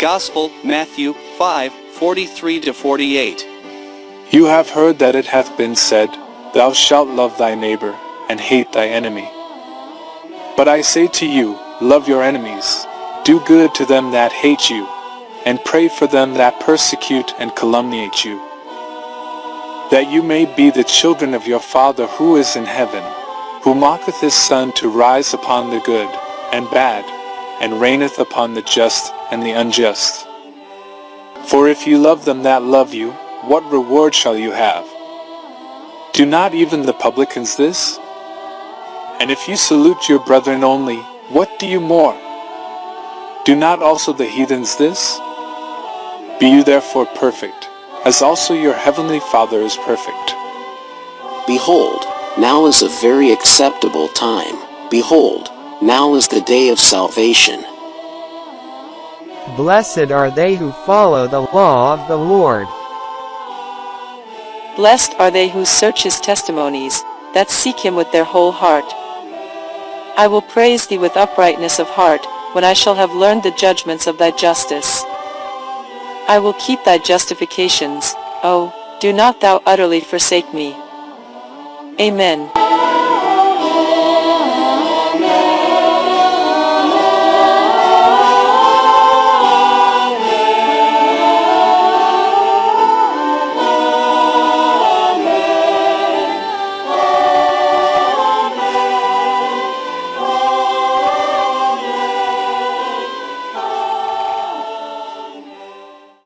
Gospel, Matthew 5:43-48. You have heard that it hath been said, Thou shalt love thy neighbor, and hate thy enemy. But I say to you, love your enemies, do good to them that hate you, and pray for them that persecute and calumniate you, that you may be the children of your Father who is in heaven, who maketh his sun to rise upon the good and bad, and reigneth upon the just and the unjust. For if you love them that love you, what reward shall you have? Do not even the publicans this? And if you salute your brethren only, what do you more? Do not also the heathens this? Be you therefore perfect, as also your heavenly Father is perfect. Behold, now is a very acceptable time. Behold, now is the day of salvation. Blessed are they who follow the law of the Lord. Blessed are they who search his testimonies, that seek him with their whole heart. I will praise thee with uprightness of heart, when I shall have learned the judgments of thy justice. I will keep thy justifications, O, do not thou utterly forsake me. Amen.